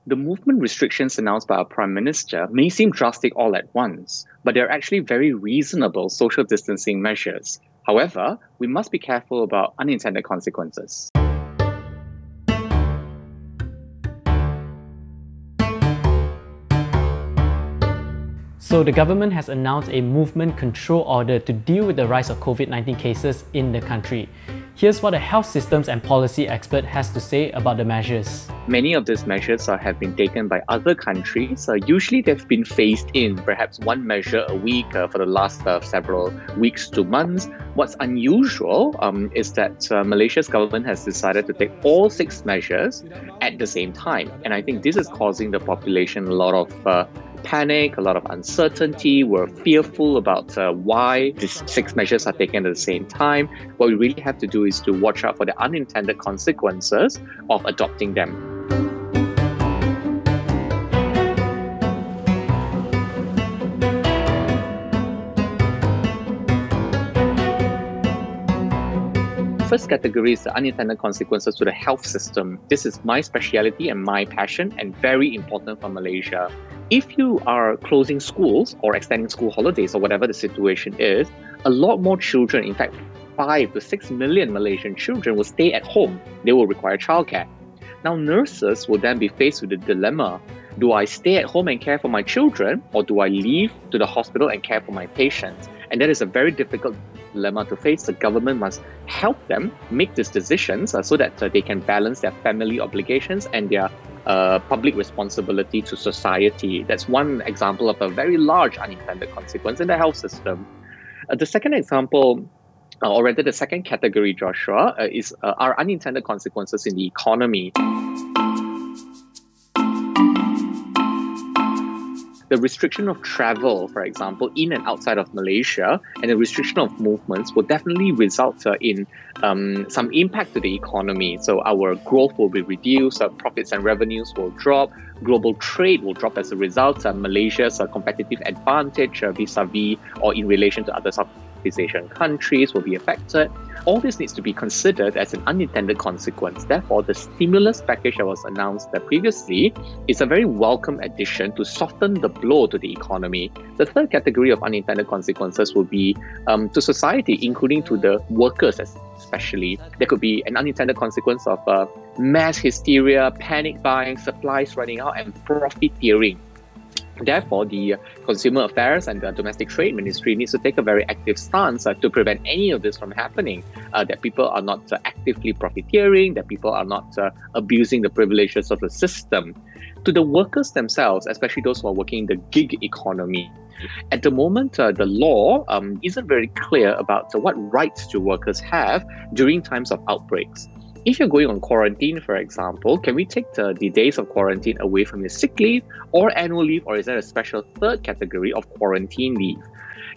The movement restrictions announced by our Prime Minister may seem drastic all at once, but they're actually very reasonable social distancing measures. However, we must be careful about unintended consequences. So the government has announced a movement control order to deal with the rise of COVID-19 cases in the country. Here's what a health systems and policy expert has to say about the measures. Many of these measures have been taken by other countries. Usually they've been phased in, perhaps one measure a week for the last several weeks to months. What's unusual is that Malaysia's government has decided to take all 6 measures at the same time. And I think this is causing the population a lot of panic, a lot of uncertainty. We're fearful about why these 6 measures are taken at the same time. What we really have to do is to watch out for the unintended consequences of adopting them. First category is the unintended consequences to the health system. This is my speciality and my passion, and very important for Malaysia. If you are closing schools or extending school holidays or whatever the situation is, a lot more children, in fact 5 to 6 million Malaysian children, will stay at home. They will require childcare. Now nurses will then be faced with the dilemma: do I stay at home and care for my children, or do I leave to the hospital and care for my patients? And that is a very difficult dilemma to face. The government must help them make these decisions so that they can balance their family obligations and their public responsibility to society. That's one example of a very large unintended consequence in the health system. The second example, or rather the second category, Joshua, is our unintended consequences in the economy. The restriction of travel, for example, in and outside of Malaysia, and the restriction of movements will definitely result in some impact to the economy. So our growth will be reduced, our profits and revenues will drop, global trade will drop as a result, Malaysia's competitive advantage vis-a-vis or in relation to other Southeast Asian countries will be affected. All this needs to be considered as an unintended consequence. Therefore, the stimulus package that was announced previously is a very welcome addition to soften the blow to the economy. The third category of unintended consequences will be to society, including to the workers especially. There could be an unintended consequence of mass hysteria, panic buying, supplies running out, and profiteering. Therefore, the Consumer Affairs and the Domestic Trade Ministry needs to take a very active stance to prevent any of this from happening, that people are not actively profiteering, that people are not abusing the privileges of the system. To the workers themselves, especially those who are working in the gig economy, at the moment, the law isn't very clear about what rights do workers have during times of outbreaks. If you're going on quarantine, for example, can we take the days of quarantine away from your sick leave or annual leave, or is there a special third category of quarantine leave?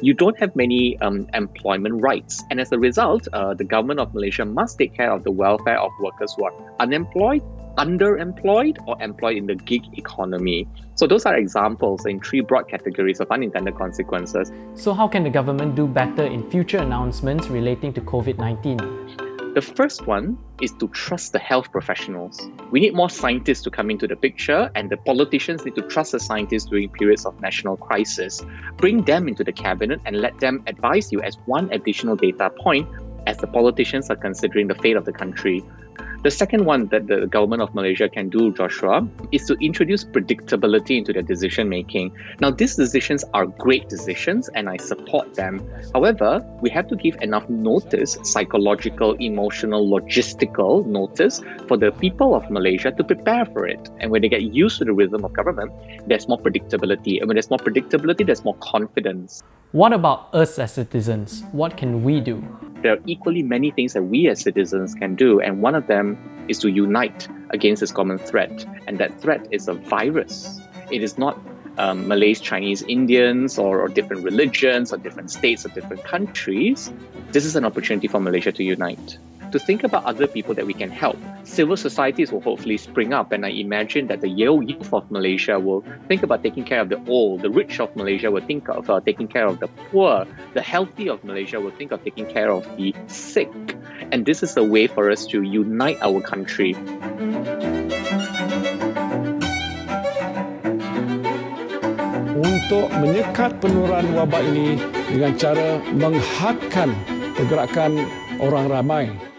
You don't have many employment rights, and as a result, the government of Malaysia must take care of the welfare of workers who are unemployed, underemployed, or employed in the gig economy. So those are examples in 3 broad categories of unintended consequences. So how can the government do better in future announcements relating to COVID-19? The first one is to trust the health professionals. We need more scientists to come into the picture, and the politicians need to trust the scientists during periods of national crisis. Bring them into the cabinet and let them advise you as one additional data point as the politicians are considering the fate of the country. The second one that the government of Malaysia can do, Joshua, is to introduce predictability into their decision making. Now, these decisions are great decisions and I support them. However, we have to give enough notice, psychological, emotional, logistical notice for the people of Malaysia to prepare for it. And when they get used to the rhythm of government, there's more predictability. And when there's more predictability, there's more confidence. What about us as citizens? What can we do? There are equally many things that we as citizens can do, and one of them is to unite against this common threat, and that threat is a virus. It is not Malays, Chinese, Indians, or different religions, or different states, or different countries. This is an opportunity for Malaysia to unite, to think about other people that we can help. Civil societies will hopefully spring up, and I imagine that the youth of Malaysia will think about taking care of the old, the rich of Malaysia will think of taking care of the poor, the healthy of Malaysia will think of taking care of the sick. And this is a way for us to unite our country. untuk menyekat penularan wabak ini dengan cara menghadkan pergerakan orang ramai.